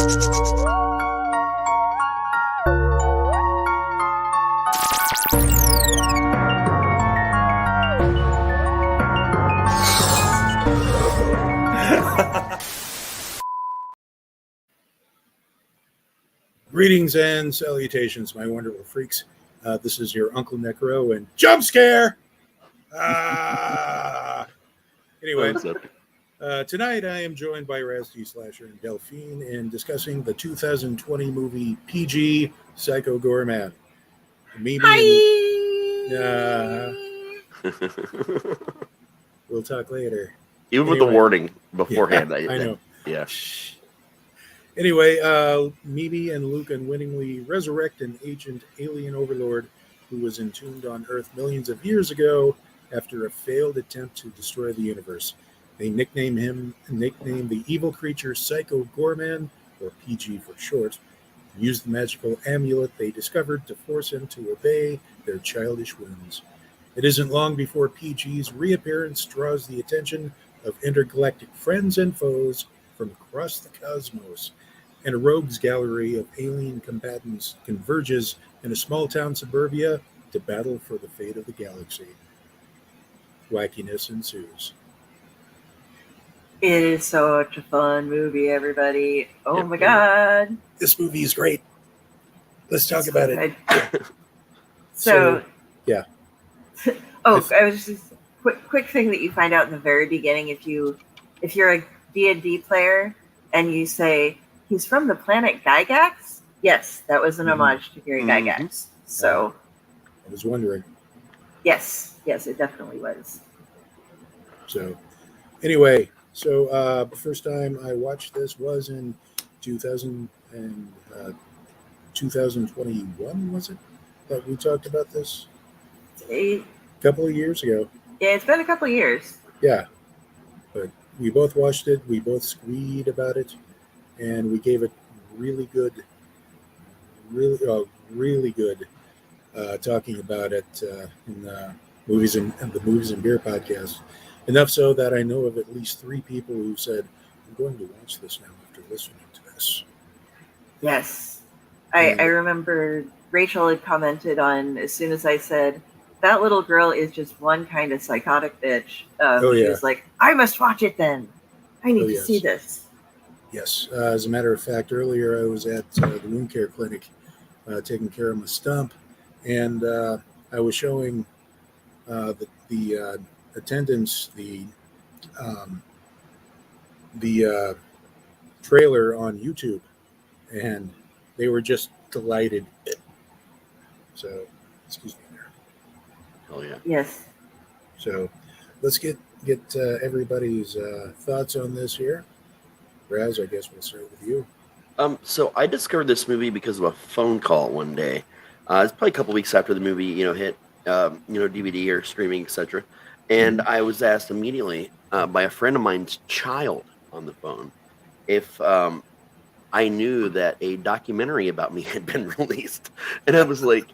Greetings and salutations, my wonderful freaks. This is your Uncle Necro and jump scare. Anyway, tonight I am joined by Rasty Slasher and Delphine in discussing the 2020 movie PG Psycho Goreman. We'll talk later. Even with the warning beforehand. Yeah, I know. Yeah. Anyway, Mimi and Luke unwittingly resurrect an ancient alien overlord who was entombed on Earth millions of years ago after a failed attempt to destroy the universe. They nickname the evil creature Psycho Goreman, or PG for short, and use the magical amulet they discovered to force him to obey their childish whims. It isn't long before PG's reappearance draws the attention of intergalactic friends and foes from across the cosmos, and a rogues gallery of alien combatants converges in a small-town suburbia to battle for the fate of the galaxy. Wackiness ensues. It is such a fun movie, everybody. Oh my god. This movie is great. Let's talk about it. So yeah. I was just quick thing that you find out in the very beginning if you're a D&D player and you say he's from the planet Gygax. Yes, that was an homage to Gary Gygax. So I was wondering. Yes, it definitely was. So anyway, the first time I watched this was in 2021, was it? That we talked about this? A couple of years ago. Yeah, it's been a couple of years. Yeah. But we both watched it, we both squeed about it, and we gave it really good talking about it in the Movies and Beer podcast. Enough so that I know of at least 3 people who said, I'm going to watch this now after listening to this. Yes. I remember Rachel had commented on, as soon as I said, that little girl is just one kind of psychotic bitch. She was like, I must watch it then. I need to see this. Yes. As a matter of fact, earlier I was at the wound care clinic taking care of my stump, and I was showing the attendants the trailer on YouTube, and they were just delighted. So, excuse me there. Oh yeah. Yes. So, let's get everybody's thoughts on this here. Raz, I guess we'll start with you. So I discovered this movie because of a phone call one day. It's probably a couple weeks after the movie, hit, DVD or streaming, etc. And I was asked immediately by a friend of mine's child on the phone if I knew that a documentary about me had been released. And I was like,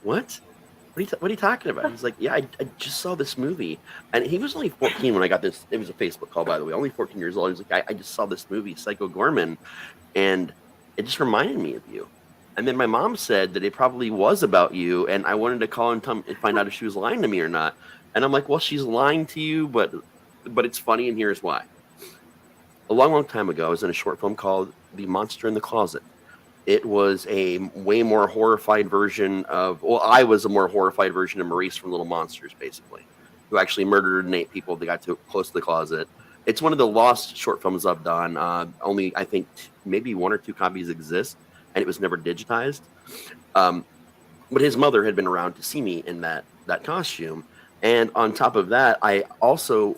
what? What are you talking about? He's like, yeah, I just saw this movie. And he was only 14 when I got this. It was a Facebook call, by the way. Only 14 years old. He was like, I just saw this movie, Psycho Goreman, and it just reminded me of you. And then my mom said that it probably was about you, and I wanted to call and find out if she was lying to me or not. And I'm like, well, she's lying to you, but it's funny, and here's why. A long, long time ago, I was in a short film called The Monster in the Closet. It was a way more horrified version of, I was a more horrified version of Maurice from Little Monsters, basically, who actually murdered and ate people that got too close to the closet. It's one of the lost short films I've done. Only, I think, maybe 1 or 2 copies exist, and it was never digitized. But his mother had been around to see me in that costume. And on top of that, I also,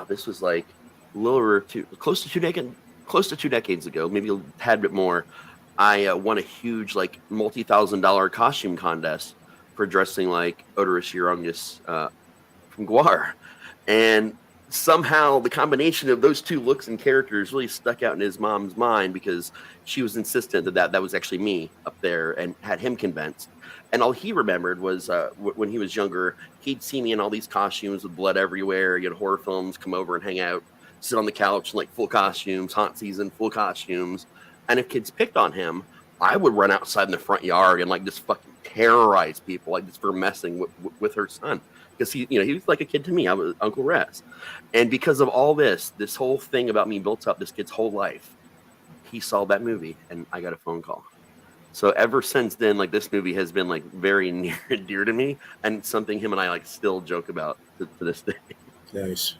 this was like a little over close to 2 decades ago, maybe a tad bit more. I won a huge, multi-$1,000 costume contest for dressing like Odorous Urungus from Gwar. And somehow the combination of those 2 looks and characters really stuck out in his mom's mind, because she was insistent that was actually me up there and had him convinced. And all he remembered was when he was younger, he'd see me in all these costumes with blood everywhere. You had horror films come over and hang out, sit on the couch in full costumes, haunt season, full costumes. And if kids picked on him, I would run outside in the front yard and like just fucking terrorize people, like just for messing with her son. Because he was like a kid to me. I was Uncle Raz. And because of all this whole thing about me built up this kid's whole life, he saw that movie and I got a phone call. So ever since then, like this movie has been like very near and dear to me, and something him and I like still joke about to this day. Nice.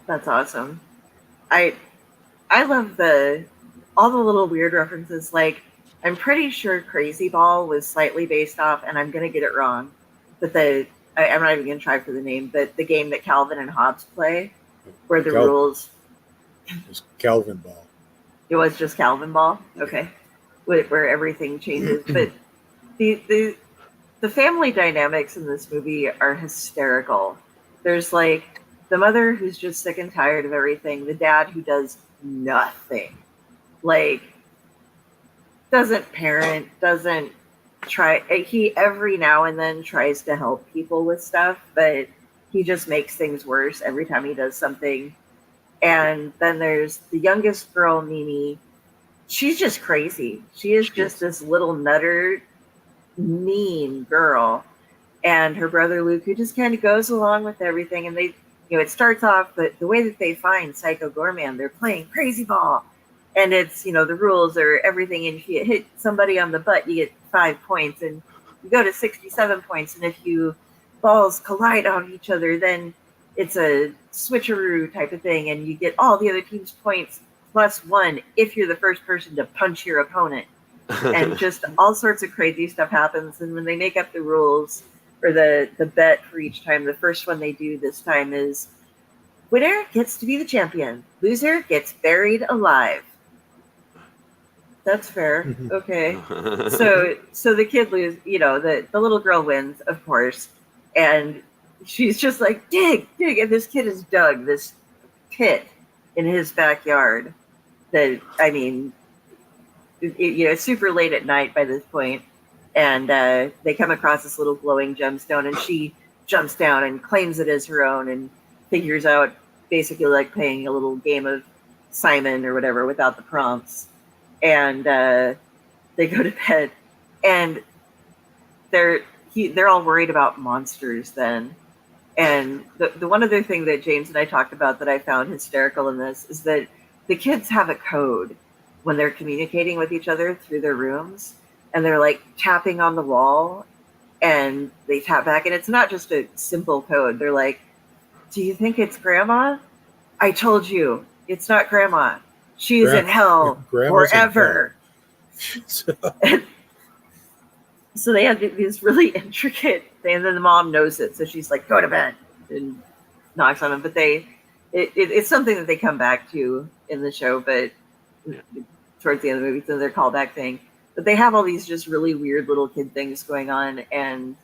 That's awesome. I love all the little weird references. Like, I'm pretty sure Crazy Ball was slightly based off, and I'm gonna get it wrong, but I'm not even gonna try for the name, but the game that Calvin and Hobbes play, where the rules. It's Calvin Ball. It was just Calvin Ball, okay, where everything changes. But the family dynamics in this movie are hysterical. There's like the mother who's just sick and tired of everything, the dad who does nothing, like doesn't parent, doesn't try. He every now and then tries to help people with stuff, but he just makes things worse every time he does something. And then there's the youngest girl, Mimi. She's just crazy. She is just this little nutter, mean girl. And her brother Luke, who just kind of goes along with everything. And they, it starts off, but the way that they find Psycho Goreman, they're playing Crazy Ball. And it's, the rules are everything. And if you hit somebody on the butt, you get 5 points. And you go to 67 points. And if you balls collide on each other, then it's a switcheroo type of thing, and you get all the other team's points +1 if you're the first person to punch your opponent. And just all sorts of crazy stuff happens. And when they make up the rules or the bet for each time, the first one they do this time is winner gets to be the champion, loser gets buried alive. That's fair. Okay. So the kid loses, the little girl wins, of course, and she's just like, dig, and this kid has dug this pit in his backyard that, I mean, it's super late at night by this point, and they come across this little glowing gemstone, and she jumps down and claims it as her own and figures out basically like playing a little game of Simon or whatever without the prompts. And they go to bed, and they're all worried about monsters then. And the one other thing that James and I talked about that I found hysterical in this is that the kids have a code when they're communicating with each other through their rooms, and they're like tapping on the wall, and they tap back, and it's not just a simple code. They're like, do you think it's grandma? I told you, it's not grandma. She's in hell forever. So they have these really intricate things, and then the mom knows it, so she's like, go to bed, and knocks on them. But it's something that they come back to in the show, but towards the end of the movie, so their callback thing. But they have all these just really weird little kid things going on, and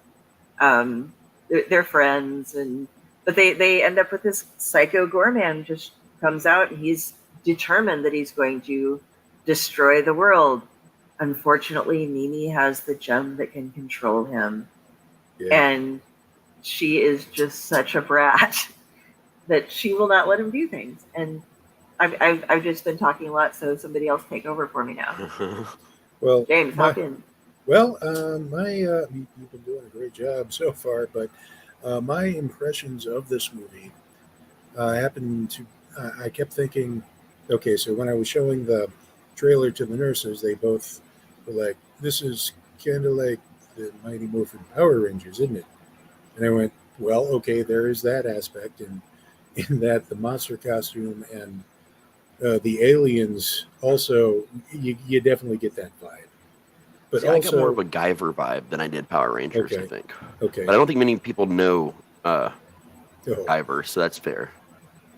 they're friends, but they end up with this Psycho Goreman just comes out, and he's determined that he's going to destroy the world. Unfortunately, Mimi has the gem that can control him. Yeah. And she is just such a brat that she will not let him do things. And I've just been talking a lot, so somebody else take over for me now. Well, James, hop in. Well, you've been doing a great job so far, but my impressions of this movie I kept thinking, okay, so when I was showing the trailer to the nurses, they both were like, this is kind of like the Mighty Morphin Power Rangers, isn't it? And I went, well, okay, there is that aspect in that the monster costume and the aliens also, you definitely get that vibe. But see, also, I got more of a Guyver vibe than I did Power Rangers, okay, I think. Okay. But I don't think many people know Guyver, so that's fair.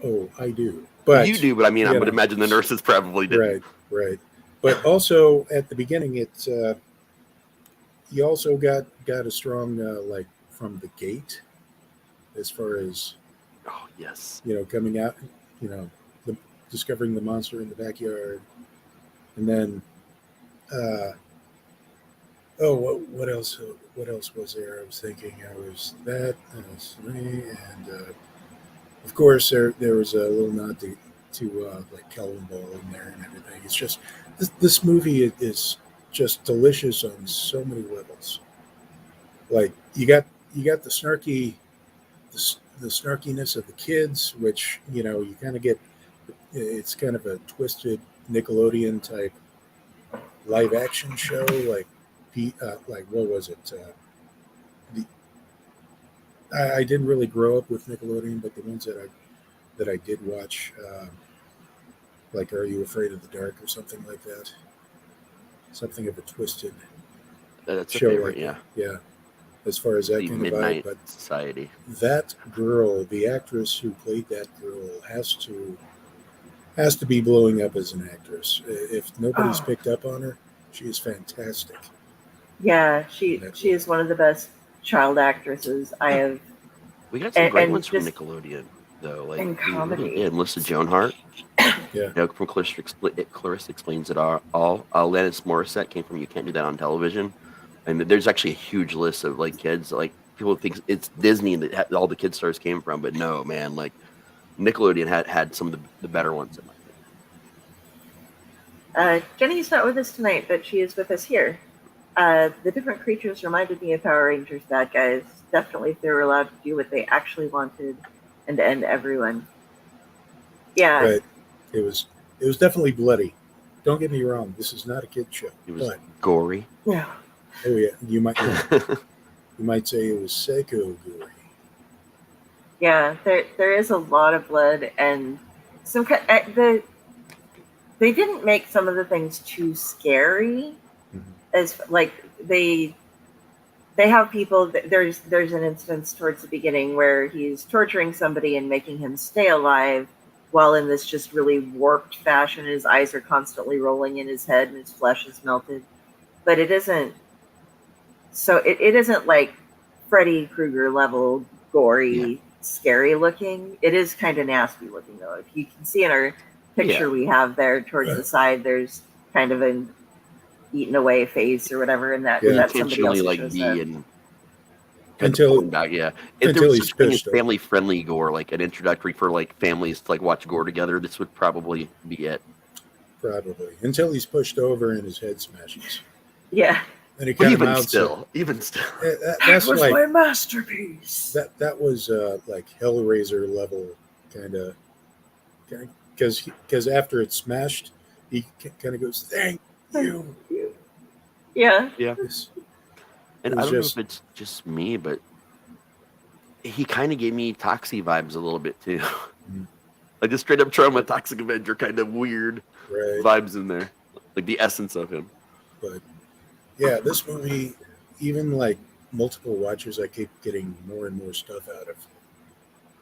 Oh, I do. But you do, but I mean, I would imagine the nurses probably did. Right. But also at the beginning, it's you also got a strong like from the gate, as far as coming out, discovering the monster in the backyard, and then what else? What else was there? I was thinking and of course there was a little nod to to like Kelvin Ball in there and everything. It's just this movie is just delicious on so many levels. Like you got the snarkiness of the kids, which you kind of get. It's kind of a twisted Nickelodeon type live action show, like what was it? I didn't really grow up with Nickelodeon, but the ones that I did watch, like Are You Afraid of the Dark or something like that. Something of a twisted That's a show, favorite, like yeah. yeah. As far as that The kind of vibe, Midnight but Society. that girl, the actress who played that girl, has to be blowing up as an actress. If nobody's Oh. picked up on her, she is fantastic. Yeah, she is one of the best child actresses I have. We got some great ones from just Nickelodeon, though. Like in we really comedy. did. Melissa Joan Hart, Yeah. from Clarissa Explains It All. Alanis Morissette came from You Can't Do That on Television, and there's actually a huge list of like kids. Like people think it's Disney that all the kid stars came from, but no, man. Like Nickelodeon had some of the better ones in my opinion. Jenny's not with us tonight, but she is with us here. The different creatures reminded me of Power Rangers bad guys. Definitely if they were allowed to do what they actually wanted and end everyone. Yeah. Right. It was definitely bloody. Don't get me wrong. This is not a kid show. It was But gory. Yeah. oh yeah, you might say it was psycho gory. Yeah, there is a lot of blood and some they didn't make some of the things too scary. As like they have people. There's an instance towards the beginning where he's torturing somebody and making him stay alive, while in this just really warped fashion. His eyes are constantly rolling in his head and his flesh is melted. But it isn't. So it isn't like Freddy Krueger level gory, scary looking. It is kind of nasty looking though. If you can see in our picture we have there towards the side, there's kind of an eaten away face or whatever, and that's somebody else who shows up. Until if there was such thing as family friendly gore, like an introductory for like families to like watch gore together, this would probably be it. Probably until he's pushed over and his head smashes. Yeah. And it even still, that was like, my masterpiece. That was like Hellraiser level kind of, because after it's smashed, he kind of goes, "Thank you." Yeah. Yeah. And I don't know if it's just me, but he kind of gave me Toxie vibes a little bit too. Like a straight up Trauma Toxic Avenger kind of weird vibes in there, like the essence of him. But yeah, this movie, even like multiple watchers, I keep getting more and more stuff out of,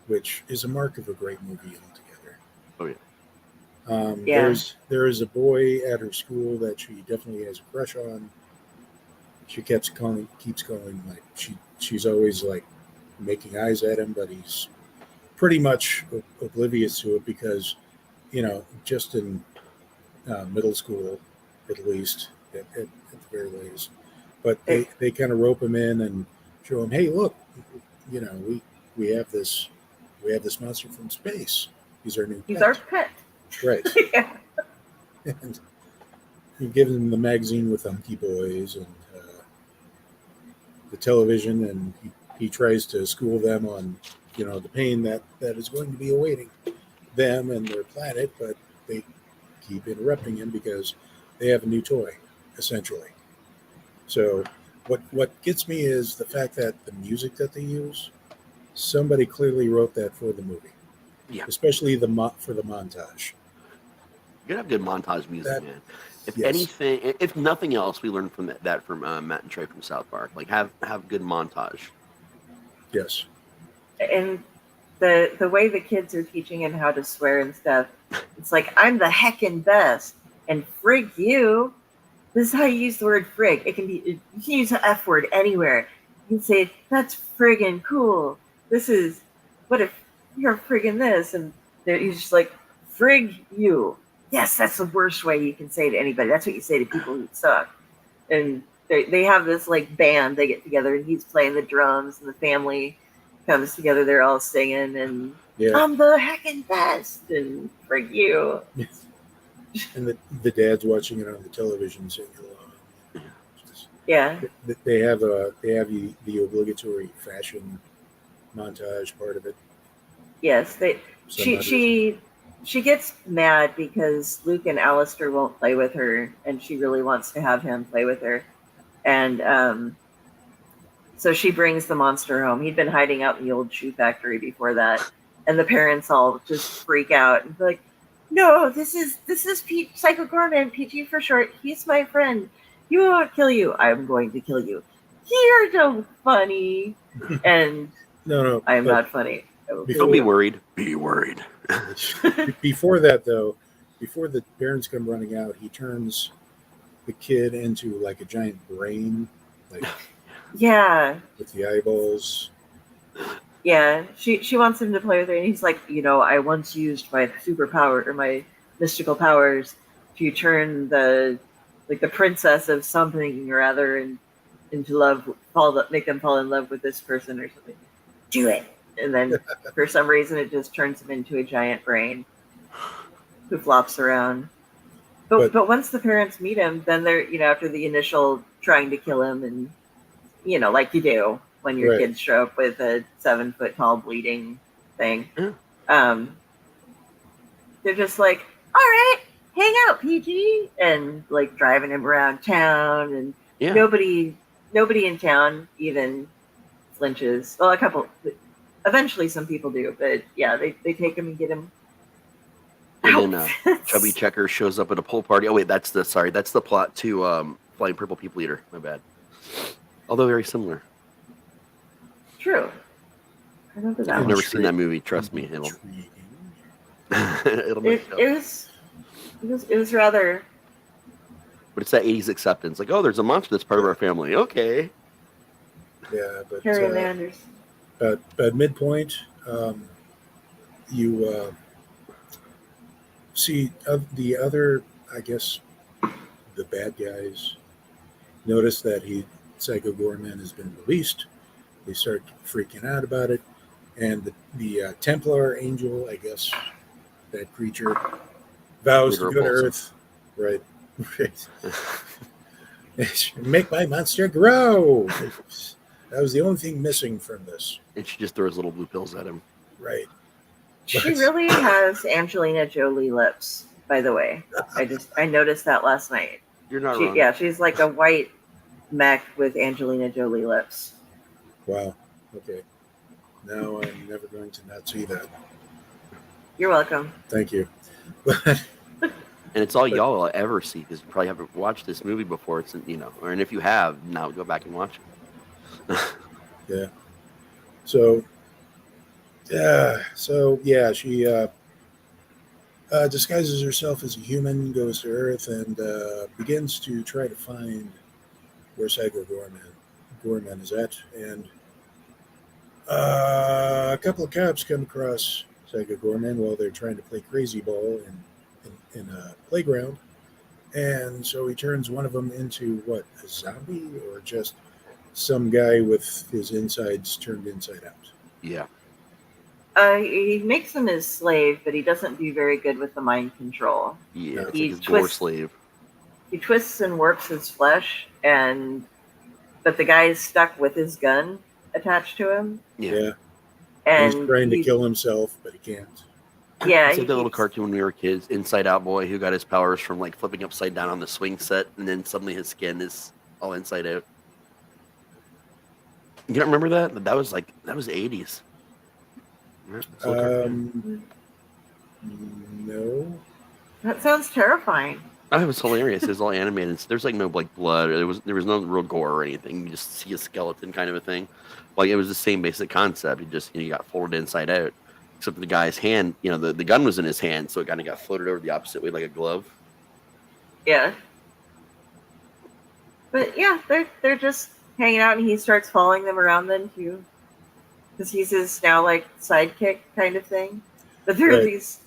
which is a mark of a great movie altogether. Oh yeah. There is a boy at her school that she definitely has a crush on. She keeps going like she's always like making eyes at him, but he's pretty much oblivious to it because, just in middle school, at least at the very latest. But they kind of rope him in and show him, hey, look, we have this monster from space. He's our new pet. He's our pet. Right. Yeah. And you give him the magazine with Hunky Boys and the television, and he tries to school them on, the pain that is going to be awaiting them and their planet, but they keep interrupting him because they have a new toy, essentially. So what gets me is the fact that the music that they use, somebody clearly wrote that for the movie. Yeah. Especially for the montage. You gotta have good montage music, man. If anything, if nothing else, we learned from that from Matt and Trey from South Park. Like have good montage. Yes. And the way the kids are teaching him how to swear and stuff, it's like, I'm the heckin' best, and frig you. This is how you use the word frig. It can be, you can use the F word anywhere. You can say, that's friggin' cool. This is, what if you're friggin' this? And he's just like, frig you. Yes, that's the worst way you can say to anybody. That's what you say to people who suck. And they have this like band. They get together and he's playing the drums and the family comes together. They're all singing and Yeah. I'm the heckin' best, and for you. And the dad's watching it on the television singing along. Yeah. They have the obligatory fashion montage part of it. Yes. Some odd reason. She gets mad because Luke and Alistair won't play with her, and she really wants to have him play with her. And so she brings the monster home. He'd been hiding out in the old shoe factory before that, and the parents all just freak out and be like, "No, this is Psycho Goreman, PG for short. He's my friend. He won't kill you. I'm going to kill you. You're so funny." And No, I'm but not funny. I will Before- kill Don't be you. worried. Be worried. before that though, before the parents come running out, he turns the kid into like a giant brain, like Yeah. with the eyeballs. Yeah, she wants him to play with her, and he's like, I once used my superpower or my mystical powers to turn the princess of something or other into love, make them fall in love with this person or something. Do it, and then for some reason it just turns him into a giant brain who flops around. But once the parents meet him, then they're after the initial trying to kill him, and like you do when your Right. kids show up with a 7-foot tall bleeding thing. Yeah. They're just like, all right, hang out, PG, and like driving him around town, and Yeah. nobody in town even flinches. Well, eventually some people do, but yeah, they take him and get him. And then outfits. Chubby Checker shows up at a pool party. Oh wait, that's the plot to Flying Purple People Eater. My bad. Although very similar. True. I remember that I've one. never seen that movie. Trust me, it'll make sense. It was rather. But it's that 80s acceptance. Like, oh, there's a monster that's part of our family. Okay. Yeah, but Harry Manders. at midpoint, you see the other, I guess, the bad guys notice that Psycho Goreman has been released. They start freaking out about it, and the Templar angel, I guess, that creature, vows to go to Earth. Right. Make my monster grow. That was the only thing missing from this. And she just throws little blue pills at him. Right. She really has Angelina Jolie lips, by the way. I noticed that last night. You're not wrong. Yeah, she's like a white mech with Angelina Jolie lips. Wow. Okay. Now I'm never going to not see that. You're welcome. Thank you. But And it's all y'all will ever see because you probably haven't watched this movie before. It's and if you have, now go back and watch it. yeah. So yeah, she disguises herself as a human, goes to Earth, and begins to try to find where Psycho Goreman is at. And a couple of cops come across Psycho Goreman while they're trying to play crazy ball in a playground. And so he turns one of them into what, a zombie, or just some guy with his insides turned inside out? Yeah. He makes him his slave, but he doesn't do very good with the mind control. Yeah, it's He like his gore slave. He twists and warps his flesh, but the guy is stuck with his gun attached to him. Yeah. And he's trying to kill himself, but he can't. Yeah, it's like that little cartoon when we were kids, Inside Out Boy, who got his powers from like flipping upside down on the swing set, and then suddenly his skin is all inside out. You don't remember that? That was the 80s. No. That sounds terrifying. Oh, it was hilarious. It was all animated. There's no blood. There was no real gore or anything. You just see a skeleton kind of a thing. Like it was the same basic concept. You just you got folded inside out. Except the guy's hand, the gun was in his hand, so it kind of got floated over the opposite way like a glove. Yeah. But yeah, they're just hanging out, and he starts following them around then too, because he's his now sidekick kind of thing. But there are these.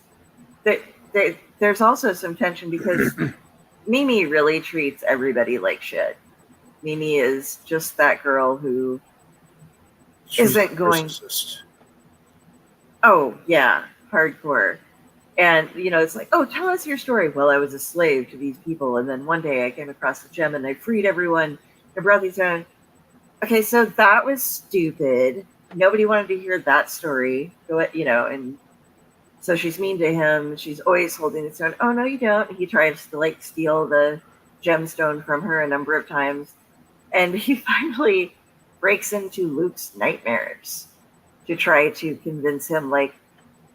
There's also some tension because Mimi really treats everybody like shit. Mimi is just that girl who isn't going. Oh yeah, hardcore. And it's like, oh, tell us your story. Well, I was a slave to these people, and then one day I came across the gem, and I freed everyone and brought these down. Okay, so that was stupid. Nobody wanted to hear that story. And so she's mean to him. She's always holding the stone. Oh no, you don't. He tries to like steal the gemstone from her a number of times, and he finally breaks into Luke's nightmares to try to convince him, like,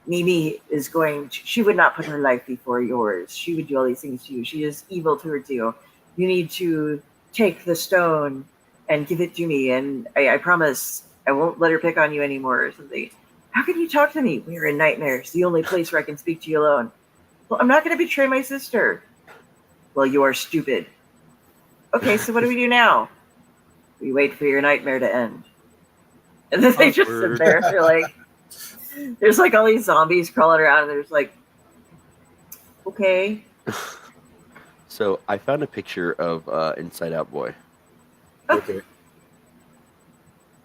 Mimi is she would not put her life before yours. She would do all these things to you. She is evil towards you. You need to take the stone and give it to me. And I promise I won't let her pick on you anymore or something. How can you talk to me? We're in nightmares. The only place where I can speak to you alone. Well, I'm not going to betray my sister. Well, you are stupid. Okay, so what do we do now? We wait for your nightmare to end. And then they just sit there. They're like, there's like all these zombies crawling around, and there's like, okay. So I found a picture of Inside Out Boy. Okay.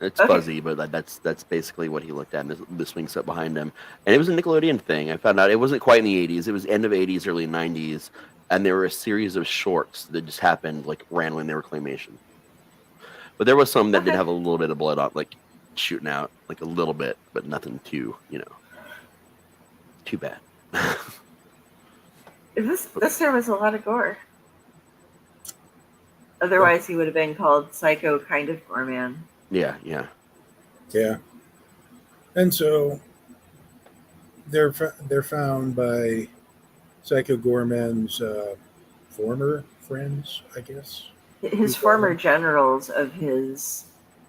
It's fuzzy, but that's basically what he looked at. And the swing set behind him, and it was a Nickelodeon thing. I found out it wasn't quite in the '80s; it was end of '80s, early '90s, and there were a series of shorts that just happened like randomly. They were claymation, but there was some that did have a little bit of blood on, like shooting out, like a little bit, but nothing too, too bad. This there was a lot of gore. Otherwise, he would have been called Psycho kind of Goreman. Yeah. And so they're found by Psycho Goreman's former friends, I guess. His former generals of his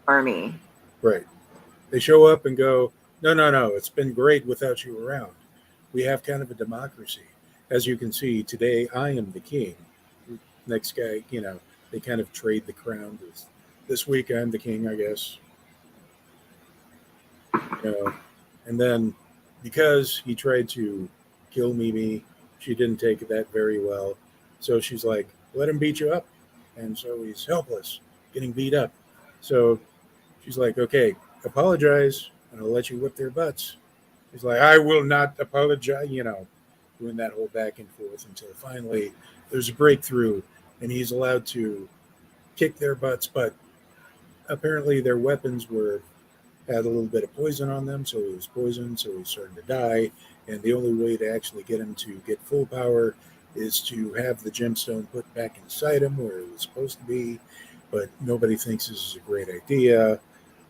army. Right. They show up and go, no, it's been great without you around. We have kind of a democracy. As you can see, today I am the king. Next guy, they kind of trade the crown. This week I'm the king, I guess. And then because he tried to kill Mimi, she didn't take that very well. So she's like, let him beat you up. And so he's helpless, getting beat up. So she's like, okay, apologize, and I'll let you whip their butts. He's like, I will not apologize, doing that whole back and forth until finally there's a breakthrough and he's allowed to kick their butts. But apparently their weapons had a little bit of poison on them, so he was poisoned, so he's starting to die. And the only way to actually get him to get full power is to have the gemstone put back inside him where it was supposed to be. But nobody thinks this is a great idea.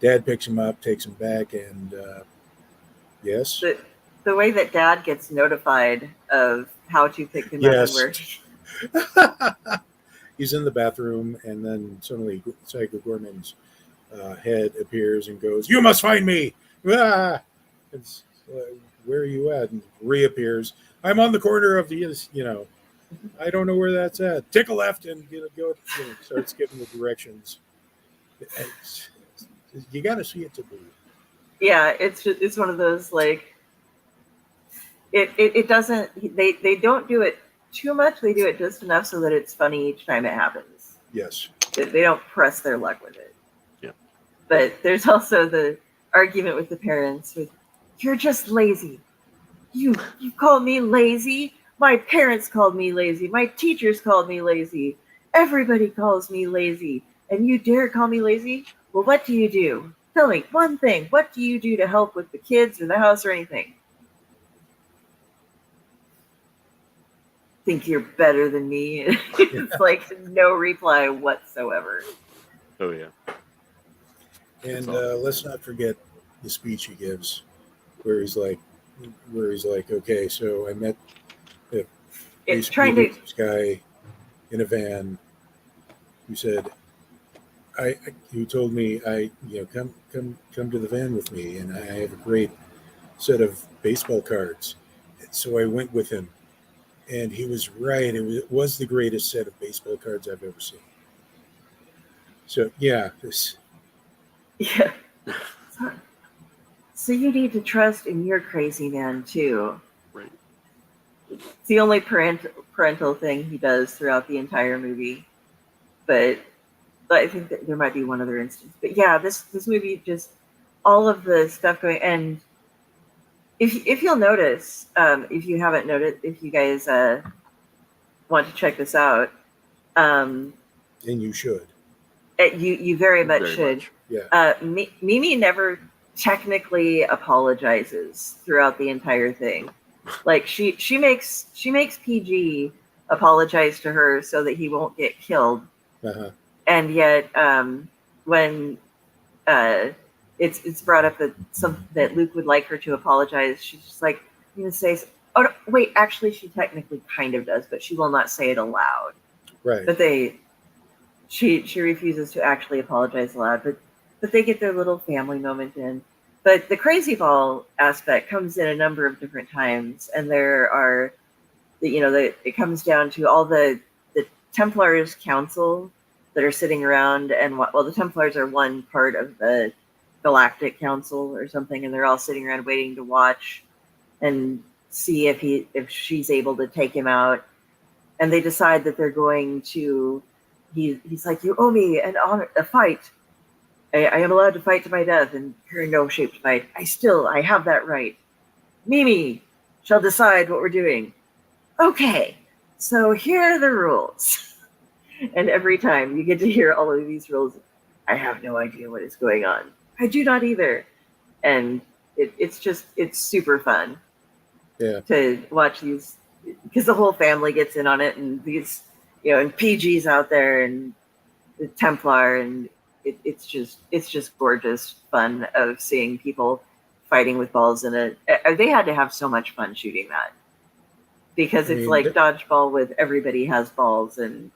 Dad picks him up, takes him back, and yes. The way that Dad gets notified of how to pick him up and where. He's in the bathroom, and then suddenly Psycho Goreman's head appears and goes, "You must find me!" Ah! It's where are you at? And reappears. I'm on the corner of the, I don't know where that's at. Take a left and go. Starts giving the directions. You got to see it to believe. Yeah, it's one of those like. It doesn't. They don't do it too much. They do it just enough so that it's funny each time it happens. Yes. They don't press their luck with it. Yeah. But there's also the argument with the parents with, you're just lazy. You called me lazy. My parents called me lazy. My teachers called me lazy. Everybody calls me lazy. And you dare call me lazy? Well, what do you do? Tell me one thing. What do you do to help with the kids or the house or anything? Think you're better than me? It's like no reply whatsoever. Oh, yeah. And let's not forget the speech he gives where he's like, okay, so I met this guy in a van who said, who told me come to the van with me, and I have a great set of baseball cards. And so I went with him, and he was right. It was the greatest set of baseball cards I've ever seen. So yeah, yeah. So you need to trust in your crazy man too. Right. It's the only parental thing he does throughout the entire movie. But I think that there might be one other instance. But yeah, this movie, just all of the stuff going, and if you'll notice, if you haven't noticed, if you guys want to check this out, And you should. you very much Very should. much. Yeah. Mimi never technically apologizes throughout the entire thing. Like she makes PG apologize to her so that he won't get killed, Uh-huh. and yet when it's brought up that Luke would like her to apologize, she's just like, I'm gonna say, oh no, wait, actually she technically kind of does, but she will not say it aloud. Right. But she refuses to actually apologize aloud, but they get their little family moment in. But the crazy ball aspect comes in a number of different times, and there are, it comes down to all the Templars Council that are sitting around, and the Templars are one part of the Galactic Council or something, and they're all sitting around waiting to watch and see if she's able to take him out, and they decide that they're going to. He's like, you owe me a fight. I am allowed to fight to my death, and you're in no shape to fight. I have that right. Mimi shall decide what we're doing. Okay, so here are the rules. And every time you get to hear all of these rules, I have no idea what is going on. I do not either. And it's super fun. Yeah. To watch these, because the whole family gets in on it, and these, and PG's out there, and the Templar, and it's just gorgeous fun of seeing people fighting with balls in it. They had to have so much fun shooting that, because it's like dodgeball with everybody has balls, and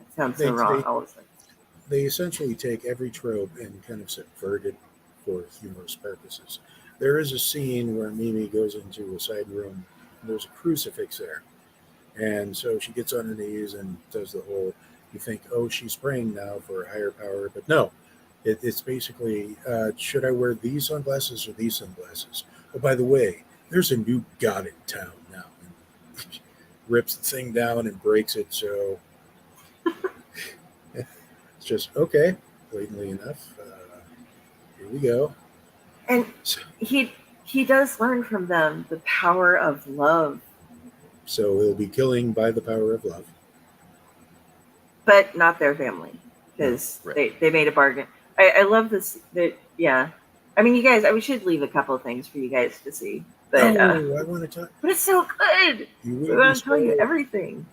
it sounds so wrong all of a sudden. They essentially take every trope and kind of subvert it for humorous purposes. There is a scene where Mimi goes into a side room, and there's a crucifix there. And so she gets on her knees and does the whole, you think, oh, she's praying now for a higher power. But no, it's basically, should I wear these sunglasses or these sunglasses? Oh, by the way, there's a new god in town now. And rips the thing down and breaks it. So it's just, okay, blatantly enough. Here we go. And he does learn from them the power of love. So he'll be killing by the power of love. But not their family, because they made a bargain. I love this. Yeah. I mean, you guys, we should leave a couple of things for you guys to see. But, I want to talk. But it's so good. You We're will going be to tell you spoiled. everything.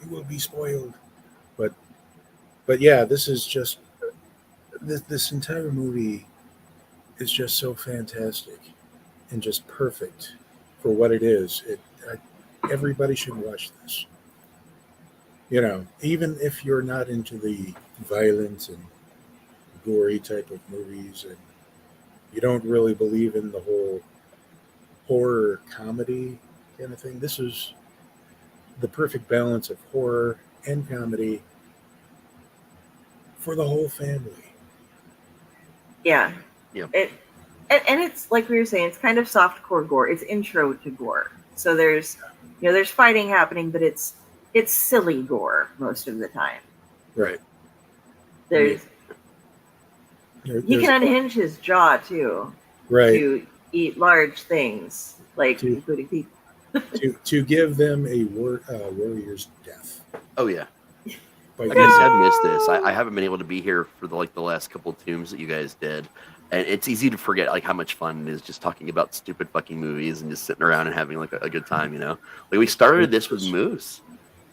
You will be spoiled. But yeah, this is just this entire movie is just so fantastic and just perfect for what it is. Everybody should watch this. Even if you're not into the violence and gory type of movies, and you don't really believe in the whole horror comedy kind of thing, this is the perfect balance of horror and comedy for the whole family. Yeah. Yep. And it's like we were saying, it's kind of softcore gore. It's intro to gore. So there's fighting happening, but it's silly gore most of the time. Right. He can unhinge his jaw too. Right. To eat large things, including people. to give them a warrior's death. Oh yeah. By I guess I've missed this. I haven't been able to be here for the last couple of tombs that you guys did, and it's easy to forget how much fun it is just talking about stupid fucking movies and just sitting around and having a good time. We started this with Moose.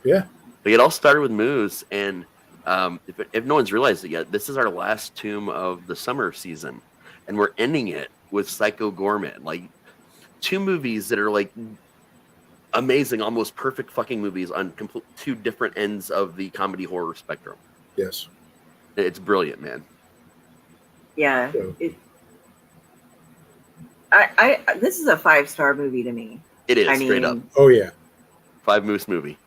Yeah. It all started with Moose, and if no one's realized it yet, this is our last tomb of the summer season, and we're ending it with Psycho Goreman. Two movies that are amazing, almost perfect fucking movies on two different ends of the comedy horror spectrum. Yes. It's brilliant, man. Yeah. So, this is a 5-star movie to me. It is, straight up. Oh yeah. 5 Moose movie.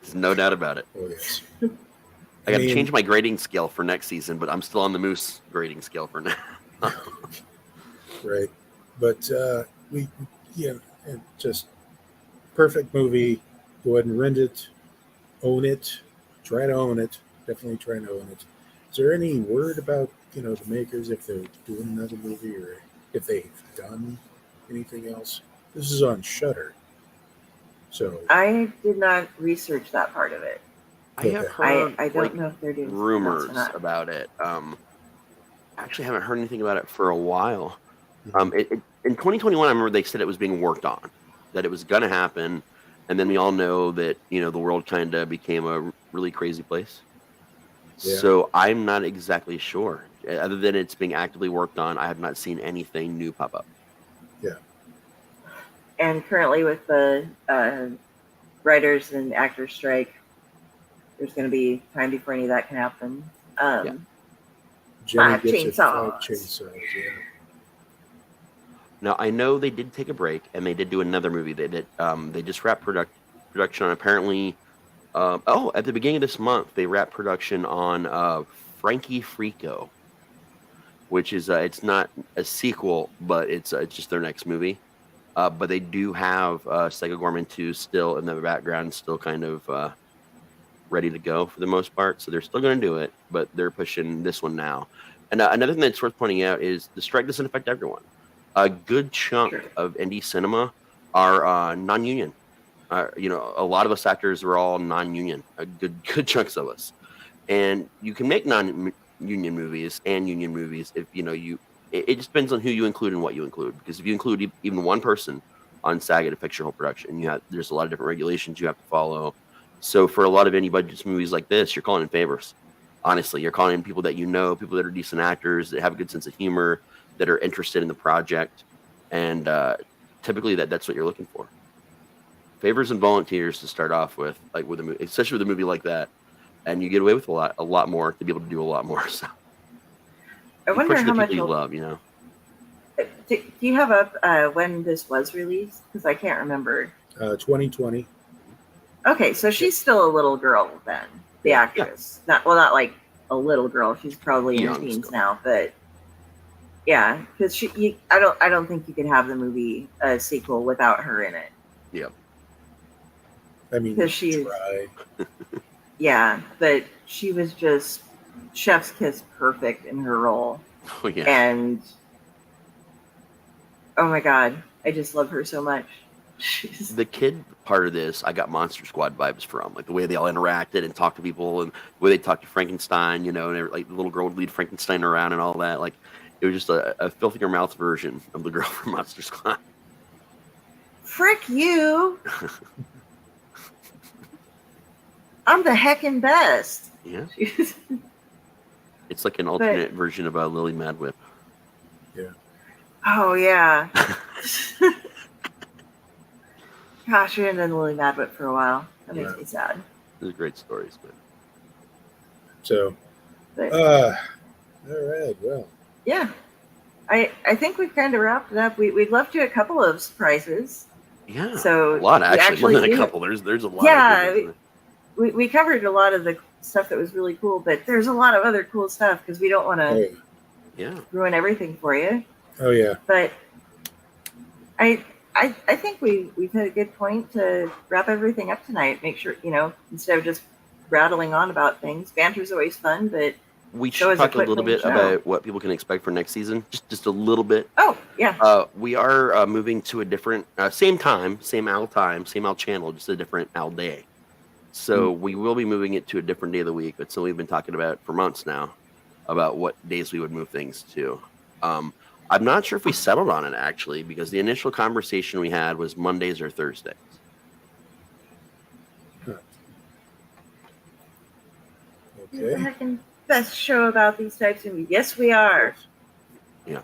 There's no doubt about it. Oh yes. I got to change my grading scale for next season, but I'm still on the Moose grading scale for now. Right. But just perfect movie. Go ahead and rent it, own it, try to own it. Definitely try to own it. Is there any word about the makers, if they're doing another movie or if they've done anything else. This is on Shudder. So I did not research that part of it. I have heard I don't know if they're doing something else or rumors not. about it. Actually haven't heard anything about it for a while. Mhm. In 2021, I remember they said it was being worked on, that it was going to happen, and then we all know that the world kind of became a really crazy place. Yeah. So I'm not exactly sure. Other than it's being actively worked on, I have not seen anything new pop up. And currently, with the writers and actors strike, there's going to be time before any of that can happen. Yeah. Jenny Five gets it, chainsaws. 5 chainsaws. Yeah. Now I know they did take a break, and they did do another movie. They just wrapped production on apparently. At the beginning of this month, they wrapped production on Frankie Frico, which is it's not a sequel, but it's just their next movie. But they do have Psycho Goreman 2 still in the background, still kind of ready to go for the most part. So they're still going to do it, but they're pushing this one now. And another thing that's worth pointing out is the strike doesn't affect everyone. A good chunk of indie cinema are non-union. A lot of us actors are all non-union. A good chunks of us, and you can make non-union movies and union movies if It just depends on who you include and what you include. Because if you include even one person on SAG at a picture whole production, there's a lot of different regulations you have to follow. So for a lot of indie budget movies like this, you're calling in favors. Honestly, you're calling in people that people that are decent actors, that have a good sense of humor, that are interested in the project, and typically that's what you're looking for. Favors and volunteers to start off with, like with a movie, especially with a movie like that, and you get away with a lot more to be able to do a lot more. So I wonder how much you love, Do you have up when this was released? Because I can't remember. 2020. Okay, so she's still a little girl then, the actress. Not like a little girl. She's probably in her teens still now, but yeah, because I don't think you could have the movie sequel without her in it. Yep. I mean, because she's try. Yeah, but she was just chef's kiss perfect in her role. Oh yeah. And oh my god, I just love her so much. The kid part of this, I got Monster Squad vibes from, like the way they all interacted and talked to people, and the way they talked to Frankenstein, and like the little girl would lead Frankenstein around and all that. Like it was just a filthier mouth version of the girl from Monster Squad. Frick you! I'm the heckin' best. Yeah. It's like an alternate version of Lily Madwhip. Yeah. Oh yeah. Gosh, we haven't done Lily Madwhip for a while. That makes me sad. Those are great stories, but. So. All right. Well. Yeah. I think we've kind of wrapped it up. We'd love to do a couple of surprises. Yeah. So a lot actually more than a couple. There's a lot. Yeah. We covered a lot of the stuff that was really cool, but there's a lot of other cool stuff because we don't want to ruin everything for you. Oh yeah. But I think we've had a good point to wrap everything up tonight. Make sure, instead of just rattling on about things, banter's always fun, but we should talk a little bit about what people can expect for next season. Just a little bit. Oh yeah. We are moving to a different same time, same Al channel, just a different Al day. So we will be moving it to a different day of the week. But so we've been talking about for months now about what days we would move things to. I'm not sure if we settled on it actually, because the initial conversation we had was Mondays or Thursdays. Okay. The heckin' best show about these types of movies. Yes, we are. Yeah.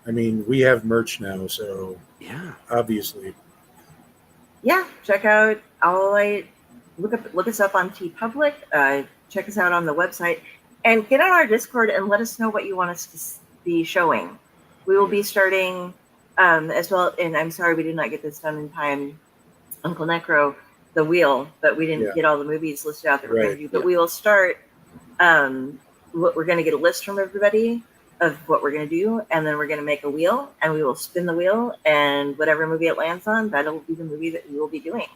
I mean, we have merch now, so yeah, obviously. Yeah, check out Owlite. Look us up on TeePublic. Check us out on the website, and get on our Discord and let us know what you want us to be showing. We will be starting as well. And I'm sorry we did not get this done in time, Uncle Necro, the wheel, but we didn't get all the movies listed out that we're going to do. But we will start. We're going to get a list from everybody of what we're going to do, and then we're going to make a wheel, and we will spin the wheel, and whatever movie it lands on, that'll be the movie that we will be doing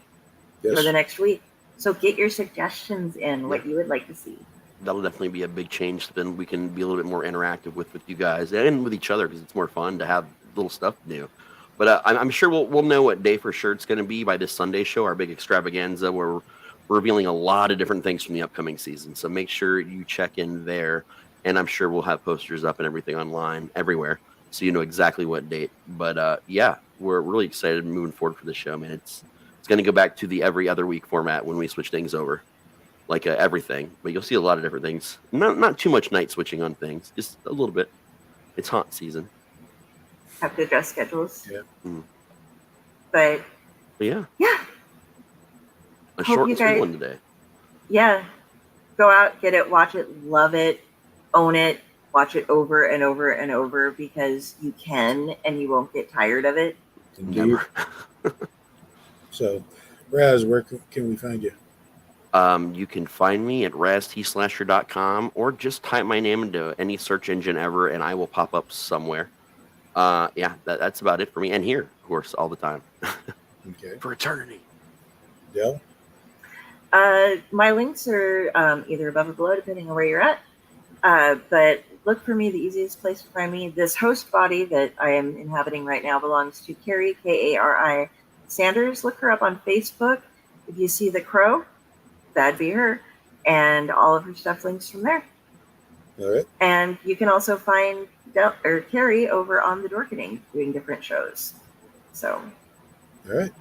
for the next week. So get your suggestions in, what you would like to see. That'll definitely be a big change. Then we can be a little bit more interactive with you guys and with each other, because it's more fun to have little stuff to do. But I'm sure we'll know what day for sure it's going to be by this Sunday show, our big extravaganza, where we're revealing a lot of different things from the upcoming season. So make sure you check in there, and I'm sure we'll have posters up and everything online everywhere, so you know exactly what date. But yeah, we're really excited moving forward for the show, man. It's going to go back to the every other week format when we switch things over, like everything. But you'll see a lot of different things. Not too much night switching on things, just a little bit. It's haunt season. Have to adjust schedules. Yeah. But yeah. A Hope short you and sweet guys- one today. Yeah. Go out, get it, watch it, love it, own it, watch it over and over and over because you can and you won't get tired of it. Indeed. Never. So, Raz, where can we find you? You can find me at raztslasher.com or just type my name into any search engine ever and I will pop up somewhere. Yeah, that's about it for me. And here, of course, all the time. Okay. For eternity. Del? My links are either above or below, depending on where you're at. But look for me, the easiest place to find me. This host body that I am inhabiting right now belongs to Carrie, Kari Sanders. Look her up on Facebook. If you see the crow, that'd be her. And all of her stuff links from there. All right. And you can also find Carrie over on The Dorkening doing different shows. So, All right.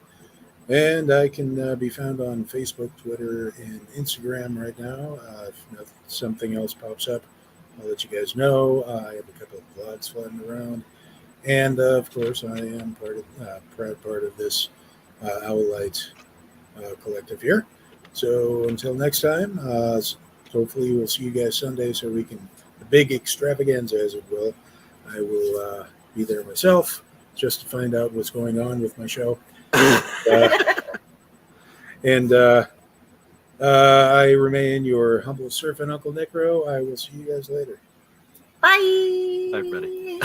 And I can be found on Facebook, Twitter, and Instagram right now. If something else pops up, I'll let you guys know. I have a couple of blogs floating around. And, of course, I am proud part of this Owlite collective here. So until next time, hopefully we'll see you guys Sunday so we can, the big extravaganza, as it will. I will be there myself just to find out what's going on with my show. And I remain your humble servant, Uncle Necro. I will see you guys later. bye. Bye, everybody.